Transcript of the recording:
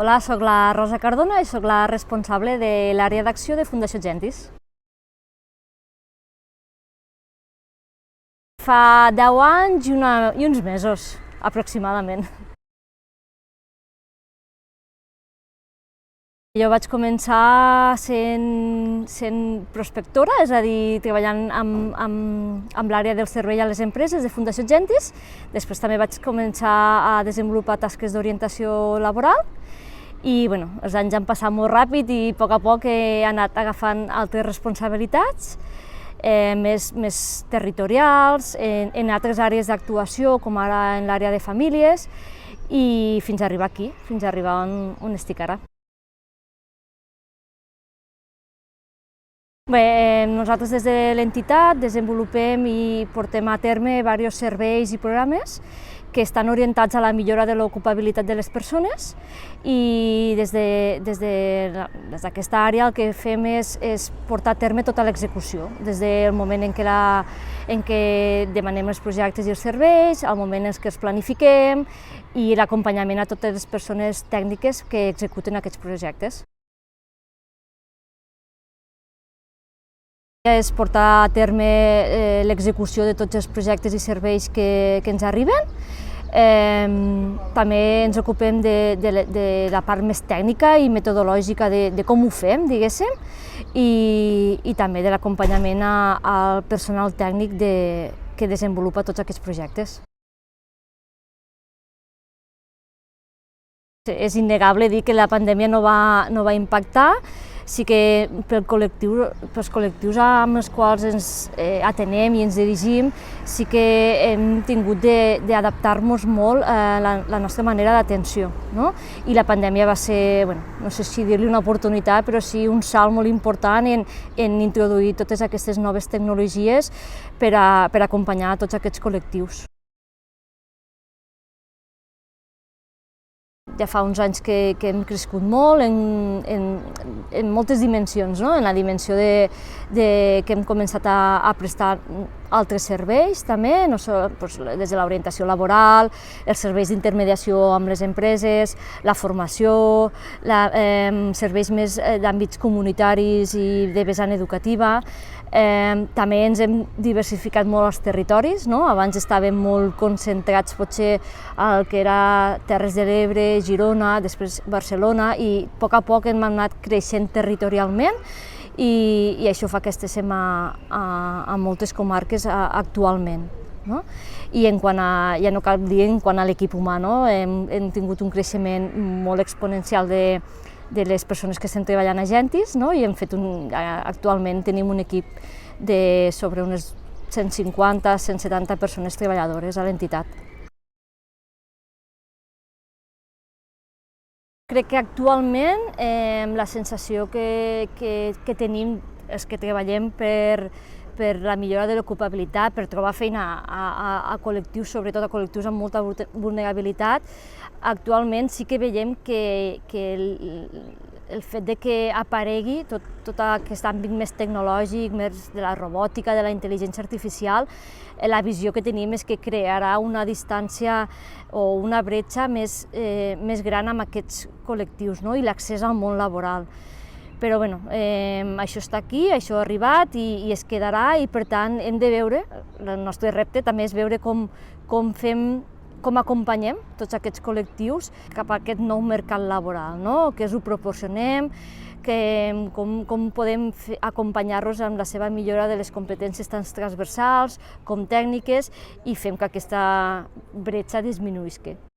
Hola, soc la Rosa Cardona i soc la responsable de l'àrea d'acció de Fundació Gentis. Fa 10 anys i uns mesos, aproximadament. Jo vaig començar sent prospectora, és a dir, treballant amb l'àrea del servei a les empreses de Fundació Gentis. Després també vaig començar a desenvolupar tasques d'orientació laboral i els anys han passat molt ràpid i a poc he anat agafant altres responsabilitats més territorials, en altres àrees d'actuació, com ara en l'àrea de famílies, i fins a arribar aquí, fins a arribar on estic ara. Bé, nosaltres des de l'entitat desenvolupem i portem a terme diversos serveis i programes que estan orientats a la millora de l'ocupabilitat de les persones i des d'aquesta àrea el que fem és portar a terme tota l'execució, des del moment en què demanem els projectes i els serveis, al moment en què els planifiquem i l'acompanyament a totes les persones tècniques que executen aquests projectes. És portar a terme l'execució de tots els projectes i serveis que ens arriben. També ens ocupem de la part més tècnica i metodològica de com ho fem, diguéssim, i també de l'acompanyament al personal tècnic que desenvolupa tots aquests projectes. És innegable dir que la pandèmia no va impactar. Sí que pels col·lectius amb els quals ens atenem i ens dirigim, sí que hem tingut d'adaptar-nos molt a la nostra manera d'atenció. I la pandèmia va ser, no sé si dir-li una oportunitat, però sí un salt molt important en introduir totes aquestes noves tecnologies per acompanyar tots aquests col·lectius. Ja fa uns anys que hem crescut molt en moltes dimensions, en la dimensió que hem començat a prestar altres serveis també, des de l'orientació laboral, els serveis d'intermediació amb les empreses, la formació, serveis més d'àmbits comunitaris i de vessant educativa. També ens hem diversificat molt els territoris, abans estàvem molt concentrats potser al que era Terres de l'Ebre, Girona, després Barcelona, i a poc hem anat creixent territorialment i això fa que estiguem a moltes comarques actualment. I ja no cal dir en quant a l'equip humà, hem tingut un creixement molt exponencial de les persones que estem treballant a Gentis i actualment tenim un equip de sobre unes 150-170 persones treballadores a l'entitat. Crec que actualment la sensació que tenim els que treballem per la millora de l'ocupabilitat, per trobar feina a col·lectius, sobretot a col·lectius amb molta vulnerabilitat, actualment sí que veiem que el fet que aparegui tot aquest àmbit més tecnològic, més de la robòtica, de la intel·ligència artificial, la visió que tenim és que crearà una distància o una bretxa més gran amb aquests col·lectius i l'accés al món laboral. Però això està aquí, això ha arribat i es quedarà i per tant hem de veure, el nostre repte també és veure com acompanyem tots aquests col·lectius cap a aquest nou mercat laboral, que els ho proporcionem, com podem acompanyar-los en la seva millora de les competències tant transversals com tècniques i fem que aquesta bretxa disminuïsca.